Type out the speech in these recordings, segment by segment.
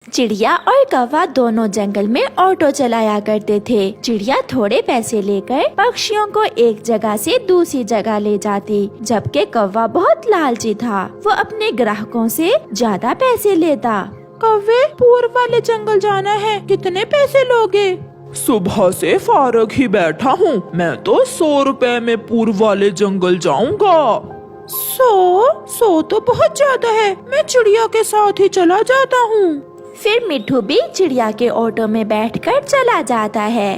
चिड़िया और कौवा दोनों जंगल में ऑटो चलाया करते थे। चिड़िया थोड़े पैसे लेकर पक्षियों को एक जगह से दूसरी जगह ले जाती, जबकि कौवा बहुत लालची था। वो अपने ग्राहकों से ज्यादा पैसे लेता। कौवे, पूर्व वाले जंगल जाना है, कितने पैसे लोगे? सुबह से फारग ही बैठा हूँ, मैं तो 100 रुपए में पूर्व वाले जंगल जाऊंगा। 100 तो बहुत ज्यादा है, मैं चिड़िया के साथ ही चला जाता हूँ। फिर मिट्ठू भी चिड़िया के ऑटो में बैठकर चला जाता है।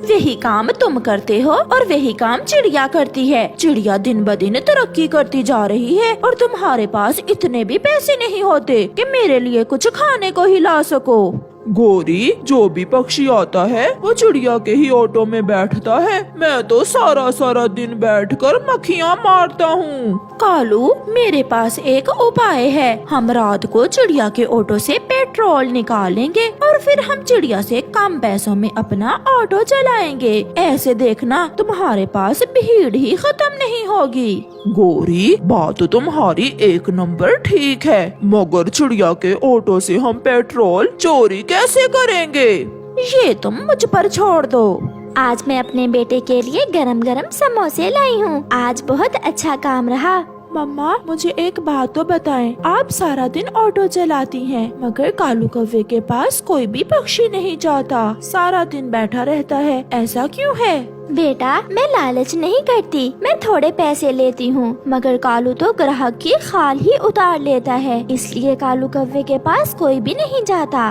वही काम तुम करते हो और वही काम चिड़िया करती है। चिड़िया दिन ब दिन तरक्की करती जा रही है और तुम्हारे पास इतने भी पैसे नहीं होते कि मेरे लिए कुछ खाने को ही ला सको। गोरी, जो भी पक्षी आता है वो चिड़िया के ही ऑटो में बैठता है। मैं तो सारा दिन बैठकर मक्खियाँ मारता हूँ। कालू, मेरे पास एक उपाय है। हम रात को चिड़िया के ऑटो से पेट्रोल निकालेंगे और फिर हम चिड़िया से कम पैसों में अपना ऑटो चलाएंगे। ऐसे देखना तुम्हारे पास भीड़ ही खत्म नहीं होगी। गोरी, बात तुम्हारी एक नंबर ठीक है, मगर चिड़िया के ऑटो से हम पेट्रोल चोरी कैसे करेंगे? ये तुम मुझ पर छोड़ दो। आज मैं अपने बेटे के लिए गरम गरम समोसे लाई हूँ। आज बहुत अच्छा काम रहा। मम्मा, मुझे एक बात तो बताएं, आप सारा दिन ऑटो चलाती हैं, मगर कालू कौवे के पास कोई भी पक्षी नहीं जाता, सारा दिन बैठा रहता है, ऐसा क्यों है? बेटा, मैं लालच नहीं करती, मैं थोड़े पैसे लेती हूँ, मगर कालू तो ग्राहक की खाल ही उतार लेता है, इसलिए कालू कौवे के पास कोई भी नहीं जाता।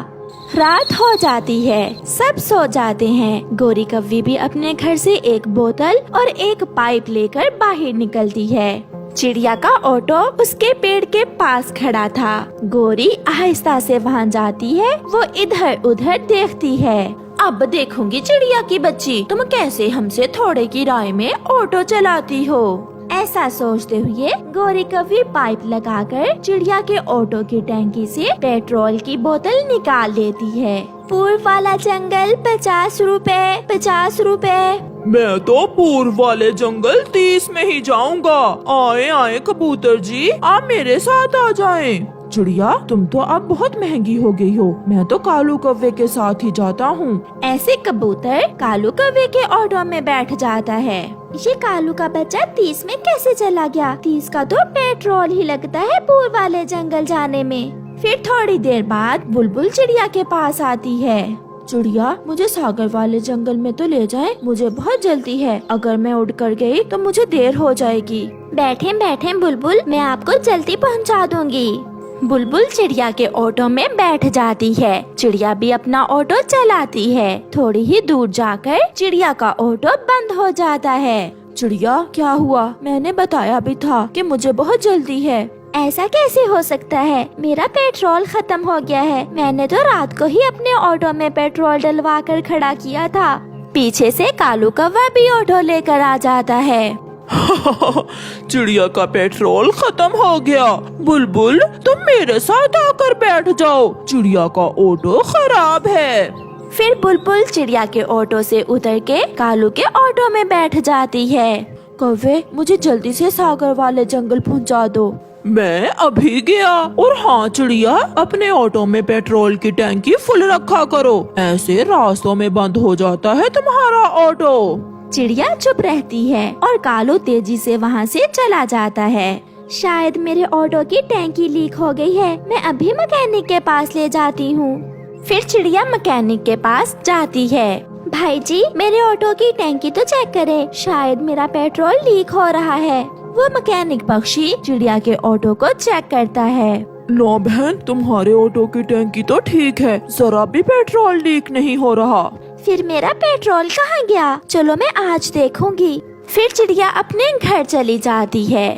रात हो जाती है, सब सो जाते हैं। गोरी कौवी भी अपने घर से एक बोतल और एक पाइप लेकर बाहर निकलती है। चिड़िया का ऑटो उसके पेड़ के पास खड़ा था। गोरी आहिस्ता से वहाँ जाती है। वो इधर उधर देखती है। अब देखूंगी चिड़िया की बच्ची, तुम कैसे हमसे थोड़े किराए में ऑटो चलाती हो। ऐसा सोचते हुए गोरी कौवी पाइप लगाकर चिड़िया के ऑटो की टैंकी से पेट्रोल की बोतल निकाल लेती है। पूर्व वाला जंगल 50 रुपए, 50 रुपए। मैं तो पूर्व वाले जंगल 30 में ही जाऊंगा। आए कबूतर जी, आप मेरे साथ आ जाएं। चिड़िया, तुम तो अब बहुत महंगी हो गई हो, मैं तो कालू कौवे के साथ ही जाता हूँ। ऐसे कबूतर कालू कौवे के ऑटो में बैठ जाता है। ये कालू का बच्चा 30 में कैसे चला गया? 30 का तो पेट्रोल ही लगता है पूर्व वाले जंगल जाने में। फिर थोड़ी देर बाद बुलबुल चिड़िया के पास आती है। चिड़िया, मुझे सागर वाले जंगल में तो ले जाएं, मुझे बहुत जल्दी है, अगर मैं उड़ कर गई तो मुझे देर हो जाएगी। बैठे बैठे बुलबुल, मैं आपको जल्दी पहुंचा दूंगी। बुलबुल चिड़िया के ऑटो में बैठ जाती है। चिड़िया भी अपना ऑटो चलाती है। थोड़ी ही दूर जाकर चिड़िया का ऑटो बंद हो जाता है। चिड़िया, क्या हुआ? मैंने बताया भी था कि मुझे बहुत जल्दी है। ऐसा कैसे हो सकता है? मेरा पेट्रोल खत्म हो गया है। मैंने तो रात को ही अपने ऑटो में पेट्रोल डलवा कर खड़ा किया था। पीछे से कालू कौवा भी ऑटो लेकर आ जाता है। चिड़िया का पेट्रोल खत्म हो गया। बुलबुल, तुम मेरे साथ आकर बैठ जाओ, चिड़िया का ऑटो खराब है। फिर बुलबुल चिड़िया के ऑटो से उतर के कालू के ऑटो में बैठ जाती है। कौवे, मुझे जल्दी से सागर वाले जंगल पहुंचा दो। मैं अभी गया। और हाँ चिड़िया, अपने ऑटो में पेट्रोल की टैंकी फुल रखा करो, ऐसे रास्तों में बंद हो जाता है तुम्हारा ऑटो। चिड़िया चुप रहती है और कालू तेजी से वहाँ से चला जाता है। शायद मेरे ऑटो की टैंकी लीक हो गई है, मैं अभी मैकेनिक के पास ले जाती हूँ। फिर चिड़िया मैकेनिक के पास जाती है। भाई जी, मेरे ऑटो की टैंकी तो चेक करें, शायद मेरा पेट्रोल लीक हो रहा है। वो मैकेनिक पक्षी चिड़िया के ऑटो को चेक करता है। लो बहन, तुम्हारे ऑटो की टैंकी तो ठीक है, जरा भी पेट्रोल लीक नहीं हो रहा। फिर मेरा पेट्रोल कहाँ गया? चलो मैं आज देखूंगी। फिर चिड़िया अपने घर चली जाती है।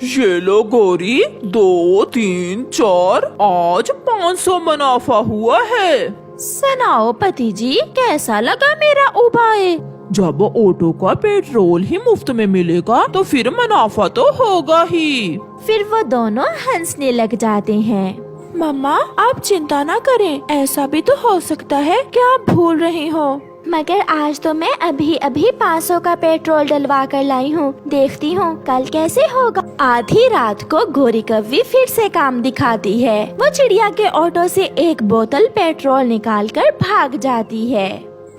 ये लो गोरी, 2, 3, 4, आज 500 मुनाफा हुआ है। सुनाओ पति जी, कैसा लगा मेरा उपाय? जब ऑटो का पेट्रोल ही मुफ्त में मिलेगा तो फिर मुनाफा तो होगा ही। फिर वो दोनों हंसने लग जाते हैं। मम्मा, आप चिंता ना करें, ऐसा भी तो हो सकता है कि आप भूल रही हो। मगर आज तो मैं अभी अभी 500 का पेट्रोल डलवा कर लाई हूँ। देखती हूँ कल कैसे होगा। आधी रात को गोरी कव्वी फिर से काम दिखाती है। वो चिड़िया के ऑटो से एक बोतल पेट्रोल निकालकर भाग जाती है।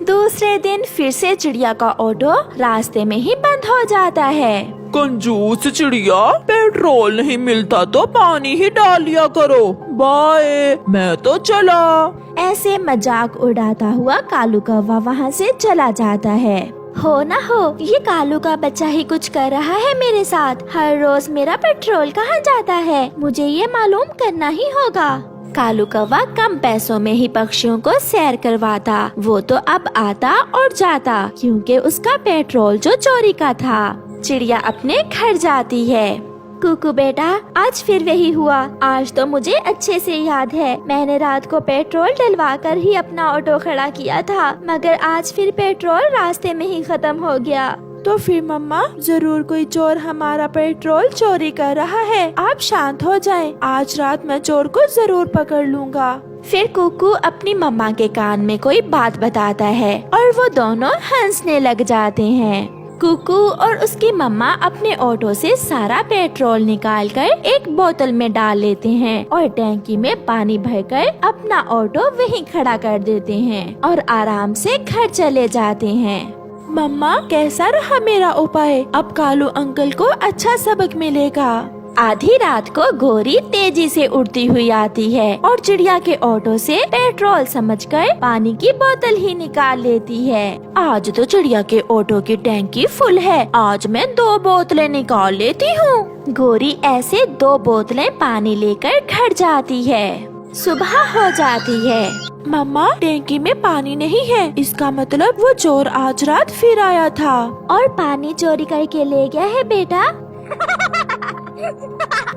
दूसरे दिन फिर से चिड़िया का ऑटो रास्ते में ही बंद हो जाता है। कंजूस चिड़िया, पेट्रोल नहीं मिलता तो पानी ही डाल लिया करो। बाय, मैं तो चला। ऐसे मजाक उड़ाता हुआ कालू कौवा वहाँ से चला जाता है। हो ना हो, ये कालू का बच्चा ही कुछ कर रहा है मेरे साथ। हर रोज मेरा पेट्रोल कहाँ जाता है, मुझे ये मालूम करना ही होगा। कालू कौवा कम पैसों में ही पक्षियों को सैर करवाता। वो तो अब आता और जाता क्योंकि उसका पेट्रोल जो चोरी का था। चिड़िया अपने घर जाती है। कुकू बेटा, आज फिर वही हुआ। आज तो मुझे अच्छे से याद है, मैंने रात को पेट्रोल डलवा कर ही अपना ऑटो खड़ा किया था, मगर आज फिर पेट्रोल रास्ते में ही खत्म हो गया। तो फिर मम्मा, जरूर कोई चोर हमारा पेट्रोल चोरी कर रहा है। आप शांत हो जाएं। आज रात मैं चोर को जरूर पकड़ लूँगा। फिर कुकू अपनी मम्मा के कान में कोई बात बताता है और वो दोनों हंसने लग जाते हैं। कुकू और उसकी मम्मा अपने ऑटो से सारा पेट्रोल निकालकर एक बोतल में डाल लेते हैं और टैंकी में पानी भरकर अपना ऑटो वहीं खड़ा कर देते हैं और आराम से घर चले जाते हैं। मम्मा, कैसा रहा मेरा उपाय? अब कालू अंकल को अच्छा सबक मिलेगा। आधी रात को गोरी तेजी से उड़ती हुई आती है और चिड़िया के ऑटो से पेट्रोल समझकर पानी की बोतल ही निकाल लेती है। आज तो चिड़िया के ऑटो की टैंकी फुल है, आज मैं 2 बोतलें निकाल लेती हूँ। गोरी ऐसे 2 बोतलें पानी लेकर घर जाती है। सुबह हो जाती है। मम्मा, टैंकी में पानी नहीं है, इसका मतलब वो चोर आज रात फिर आया था और पानी चोरी करके ले गया है बेटा।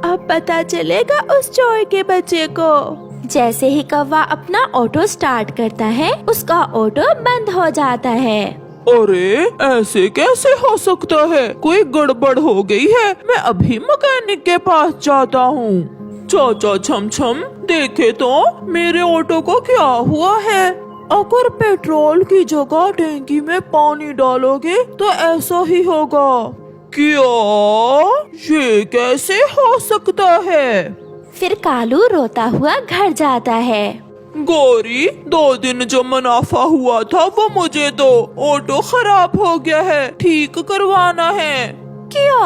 अब पता चलेगा उस चोर के बच्चे को। जैसे ही कौवा अपना ऑटो स्टार्ट करता है, उसका ऑटो बंद हो जाता है। अरे, ऐसे कैसे हो सकता है? कोई गड़बड़ हो गई है। मैं अभी मैकेनिक के पास जाता हूँ। चाचा छम छम, देखे तो मेरे ऑटो को क्या हुआ है। अगर पेट्रोल की जगह टैंकी में पानी डालोगे तो ऐसा ही होगा। क्या? ये कैसे हो सकता है? फिर कालू रोता हुआ घर जाता है। गौरी, 2 दिन जो मुनाफा हुआ था वो मुझे दो। ऑटो खराब हो गया है, ठीक करवाना है। क्या?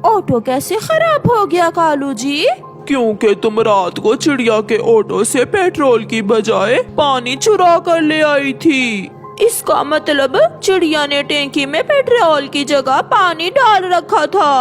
ऑटो कैसे खराब हो गया कालू जी? क्योंकि तुम रात को चिड़िया के ऑटो से पेट्रोल की बजाय पानी चुरा कर ले आई थी। इसका मतलब चिड़िया ने टैंकी में पेट्रोल की जगह पानी डाल रखा था।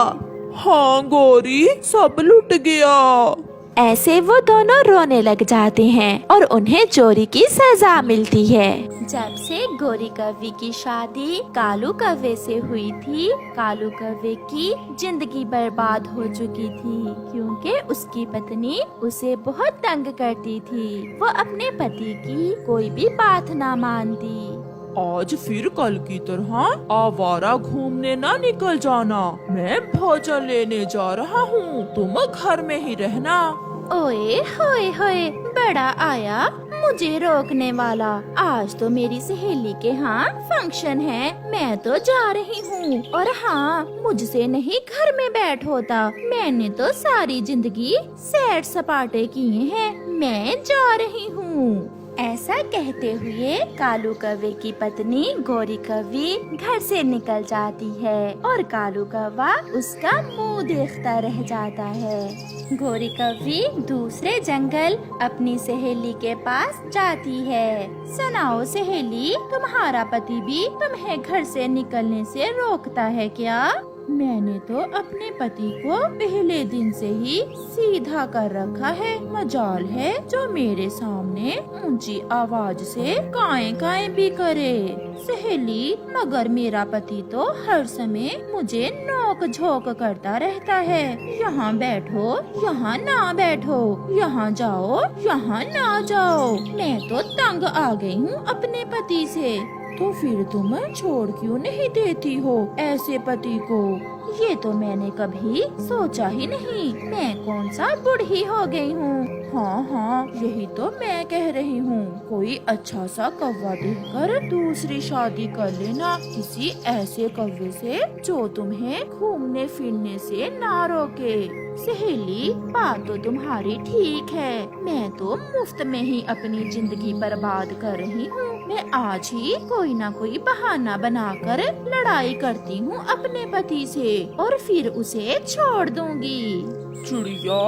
हाँ गौरी, सब लुट गया। ऐसे वो दोनों रोने लग जाते हैं और उन्हें चोरी की सजा मिलती है। जब से गोरी कव्वे की शादी कालू कव्वे से हुई थी, कालू कव्वे की जिंदगी बर्बाद हो चुकी थी क्योंकि उसकी पत्नी उसे बहुत तंग करती थी। वो अपने पति की कोई भी बात ना मानती। आज फिर कल की तरह आवारा घूमने ना निकल जाना। मैं भोजन लेने जा रहा हूँ, तुम घर में ही रहना। ओए होए होए, बड़ा आया मुझे रोकने वाला। आज तो मेरी सहेली के यहाँ फंक्शन है, मैं तो जा रही हूँ। और हाँ, मुझसे नहीं घर में बैठ होता। मैंने तो सारी जिंदगी सैर सपाटे किए हैं, मैं जा रही हूँ। ऐसा कहते हुए कालू कव्वे की पत्नी गोरी कव्वी घर से निकल जाती है और कालू कौवा उसका मुंह देखता रह जाता है। गोरी कव्वी दूसरे जंगल अपनी सहेली के पास जाती है। सुनाओ सहेली, तुम्हारा पति भी तुम्हें घर से निकलने से रोकता है क्या? मैंने तो अपने पति को पहले दिन से ही सीधा कर रखा है। मजाल है जो मेरे सामने ऊंची आवाज से काएं काएं भी करे। सहेली, मगर मेरा पति तो हर समय मुझे नोक झोंक करता रहता है। यहाँ बैठो, यहाँ ना बैठो, यहाँ जाओ, यहाँ ना जाओ। मैं तो तंग आ गई हूँ अपने पति से। तो फिर तुम छोड़ क्यों नहीं देती हो ऐसे पति को? ये तो मैंने कभी सोचा ही नहीं। मैं कौन सा बूढ़ी हो गई हूँ हाँ हाँ, यही तो मैं कह रही हूँ। कोई अच्छा सा कौवा देखकर दूसरी शादी कर लेना, किसी ऐसे कौवे से जो तुम्हें घूमने फिरने से ना रोके। सहेली, बात तो तुम्हारी ठीक है, मैं तो मुफ्त में ही अपनी जिंदगी बर्बाद कर रही हूँ। मैं आज ही कोई ना कोई बहाना बनाकर लड़ाई करती हूँ अपने पति से और फिर उसे छोड़ दूंगी। चिड़िया,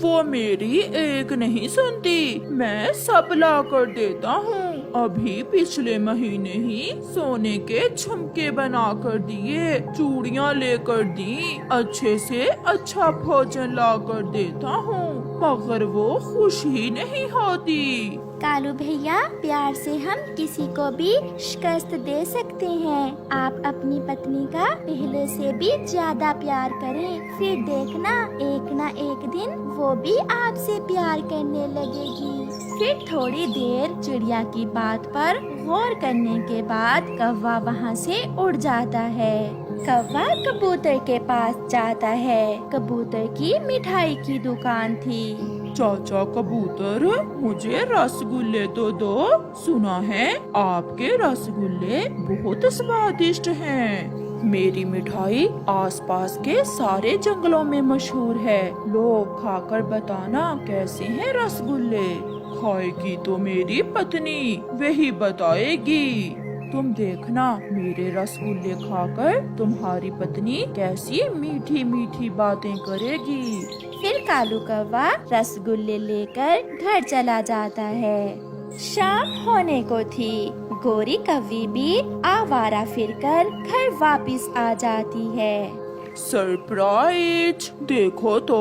वो मेरी एक नहीं सुनती, मैं सब ला कर देता हूँ। अभी पिछले महीने ही सोने के झुमके बना कर दिए, चूड़ियाँ लेकर दी, अच्छे से अच्छा भोजन ला कर देता हूँ, मगर वो खुश ही नहीं होती। कालू भैया, प्यार से हम किसी को भी शिकस्त दे सकते हैं। आप अपनी पत्नी का पहले से भी ज्यादा प्यार करें, फिर देखना एक ना एक दिन वो भी आपसे प्यार करने लगेगी। फिर थोड़ी देर चिड़िया की बात पर गौर करने के बाद कौवा वहाँ से उड़ जाता है। कौवा कबूतर के पास जाता है। कबूतर की मिठाई की दुकान थी। चाचा कबूतर, मुझे रसगुल्ले तो दो। सुना है आपके रसगुल्ले बहुत स्वादिष्ट हैं। मेरी मिठाई आसपास के सारे जंगलों में मशहूर है। लोग खाकर बताना कैसे हैं रसगुल्ले। खाएगी तो मेरी पत्नी, वही बताएगी। तुम देखना, मेरे रसगुल्ले खाकर तुम्हारी पत्नी कैसी मीठी मीठी बातें करेगी। फिर कालू कौवा रसगुल्ले लेकर घर चला जाता है। शाम होने को थी। गोरी कौवी भी आवारा फिरकर घर वापस आ जाती है। सरप्राइज! देखो तो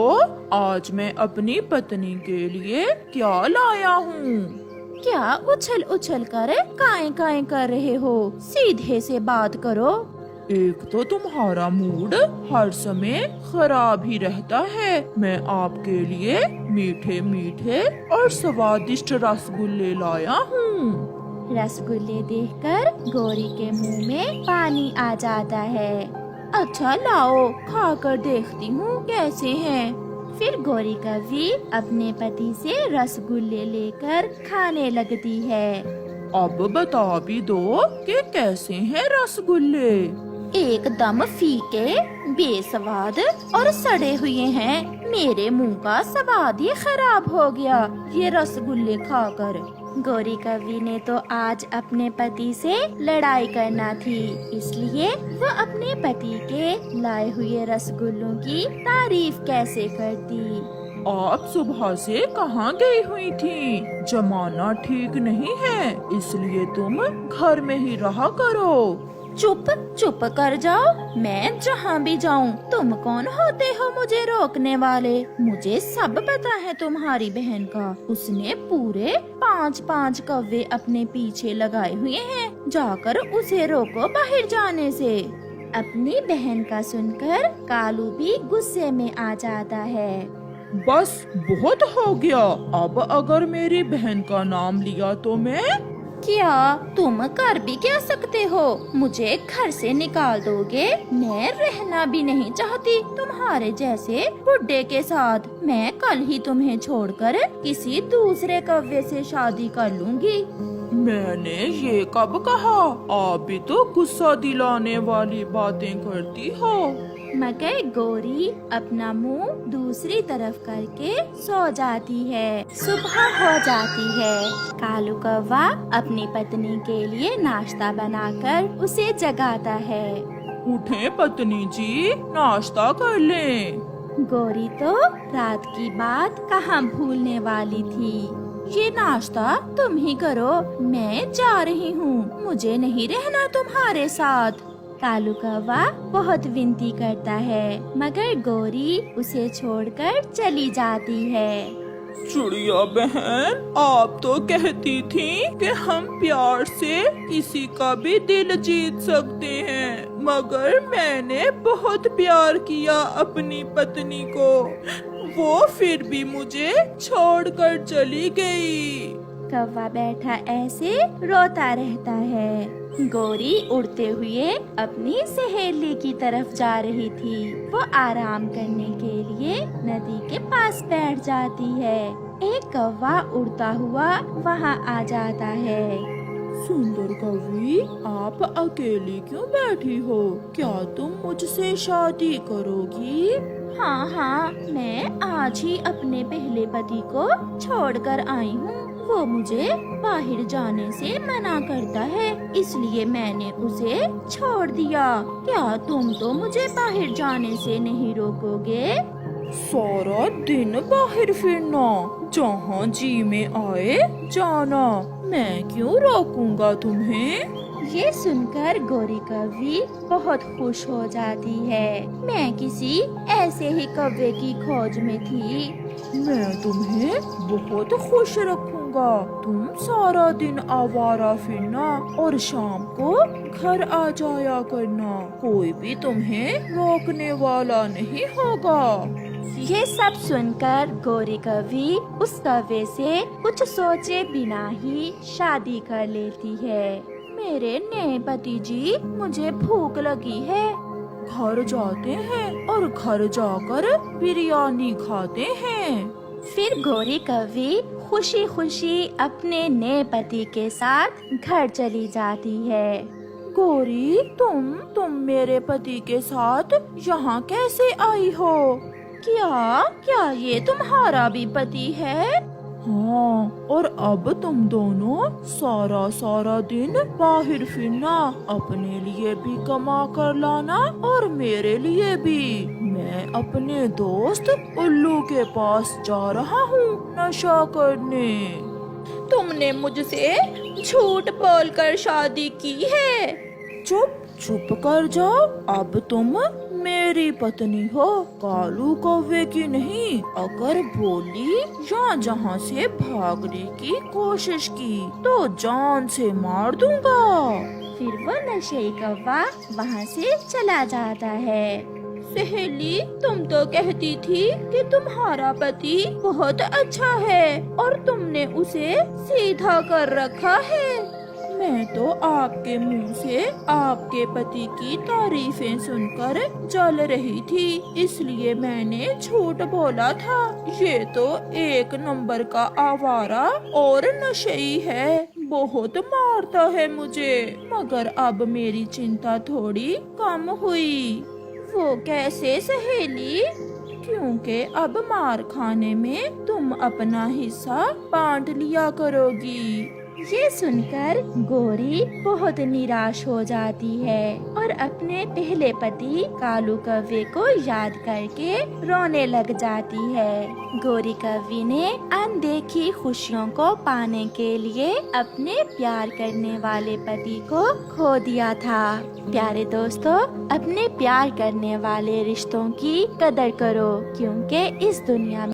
आज मैं अपनी पत्नी के लिए क्या लाया हूँ। क्या उछल उछल कर काएं काएं कर रहे हो? सीधे से बात करो। एक तो तुम्हारा मूड हर समय खराब ही रहता है। मैं आपके लिए मीठे मीठे और स्वादिष्ट रसगुल्ले लाया हूँ। रसगुल्ले देखकर गोरी के मुंह में पानी आ जाता है। अच्छा लाओ, खाकर देखती हूँ कैसे हैं। फिर गोरी कौवी अपने पति से रसगुल्ले लेकर खाने लगती है। अब बता भी दो कि कैसे हैं रसगुल्ले। एकदम फीके, बेस्वाद और सड़े हुए हैं। मेरे मुंह का स्वाद ही खराब हो गया ये रसगुल्ले खाकर। गोरी कौवी ने तो आज अपने पति से लड़ाई करना थी, इसलिए वो अपने पति के लाए हुए रसगुल्लों की तारीफ कैसे करती। आप सुबह से कहाँ गई हुई थी? जमाना ठीक नहीं है, इसलिए तुम घर में ही रहा करो। चुप चुप कर जाओ। मैं जहाँ भी जाऊँ, तुम कौन होते हो मुझे रोकने वाले? मुझे सब पता है तुम्हारी बहन का। उसने पूरे 5 कौवे अपने पीछे लगाए हुए हैं। जाकर उसे रोको बाहर जाने से। अपनी बहन का सुनकर कालू भी गुस्से में आ जाता है। बस बहुत हो गया। अब अगर मेरी बहन का नाम लिया तो मैं क्या तुम कर भी क्या सकते हो? मुझे घर से निकाल दोगे? मैं रहना भी नहीं चाहती तुम्हारे जैसे बुड्ढे के साथ। मैं कल ही तुम्हें छोड़कर किसी दूसरे कौवे से शादी कर लूंगी। मैंने ये कब कहा? आप भी तो गुस्सा दिलाने वाली बातें करती हो। मगर गोरी अपना मुंह दूसरी तरफ करके सो जाती है। सुबह हो जाती है। कालू कौवा अपनी पत्नी के लिए नाश्ता बनाकर उसे जगाता है। उठें पत्नी जी, नाश्ता कर लें। गोरी तो रात की बात कहाँ भूलने वाली थी। ये नाश्ता तुम ही करो, मैं जा रही हूँ। मुझे नहीं रहना तुम्हारे साथ। कालू कौवा बहुत विनती करता है, मगर गोरी उसे छोड़कर चली जाती है। चिड़िया बहन, आप तो कहती थी कि हम प्यार से किसी का भी दिल जीत सकते हैं, मगर मैंने बहुत प्यार किया अपनी पत्नी को। वो फिर भी मुझे छोड़कर चली गई। कौवा बैठा ऐसे रोता रहता है। गोरी उड़ते हुए अपनी सहेली की तरफ जा रही थी। वो आराम करने के लिए नदी के पास बैठ जाती है। एक कौवा उड़ता हुआ वहाँ आ जाता है। सुंदर कवि, आप अकेली क्यों बैठी हो? क्या तुम मुझसे शादी करोगी? हाँ हाँ, मैं आज ही अपने पहले पति को छोड़कर आई हूँ। वो मुझे बाहर जाने से मना करता है, इसलिए मैंने उसे छोड़ दिया। क्या तुम तो मुझे बाहर जाने से नहीं रोकोगे? सारा दिन बाहर फिरना, जहाँ जी में आए जाना, मैं क्यों रोकूंगा तुम्हें? ये सुनकर गौरी कौवी बहुत खुश हो जाती है। मैं किसी ऐसे ही कौवे की खोज में थी। मैं तुम्हें बहुत खुश रखूंगा। तुम सारा दिन आवारा फिरना और शाम को घर आ जाया करना। कोई भी तुम्हें रोकने वाला नहीं होगा। ये सब सुनकर गौरी कौवी उस कौवे से कुछ सोचे बिना ही शादी कर लेती है। मेरे नए पति जी, मुझे भूख लगी है। घर जाते हैं और घर जाकर बिरयानी खाते हैं। फिर गौरी कौवी खुशी खुशी अपने नए पति के साथ घर चली जाती है। गौरी, तुम मेरे पति के साथ यहाँ कैसे आई हो? क्या ये तुम्हारा भी पति है? हाँ, और अब तुम दोनों सारा दिन बाहर फिरना, अपने लिए भी कमा कर लाना और मेरे लिए भी। मैं अपने दोस्त उल्लू के पास जा रहा हूँ नशा करने। तुमने मुझसे झूठ बोलकर शादी की है। चुप कर जाओ। अब तुम मेरी पत्नी हो, कालू कौवे की नहीं। अगर बोली या जहाँ से भागने की कोशिश की तो जान से मार दूंगा। फिर वो नशेई कौवा वहाँ से चला जाता है। सहेली, तुम तो कहती थी कि तुम्हारा पति बहुत अच्छा है और तुमने उसे सीधा कर रखा है। मैं तो आपके मुंह से आपके पति की तारीफें सुनकर जल रही थी, इसलिए मैंने झूठ बोला था। ये तो एक नंबर का आवारा और नशेई है, बहुत मारता है मुझे। मगर अब मेरी चिंता थोड़ी कम हुई। वो कैसे सहेली? क्योंकि अब मार खाने में तुम अपना हिस्सा बांट लिया करोगी। ये सुनकर गौरी बहुत निराश हो जाती है और अपने पहले पति कालू कौवे को याद करके रोने लग जाती है। गौरी कौवी ने अनदेखी खुशियों को पाने के लिए अपने प्यार करने वाले पति को खो दिया था। प्यारे दोस्तों, अपने प्यार करने वाले रिश्तों की कदर करो, क्योंकि इस दुनिया में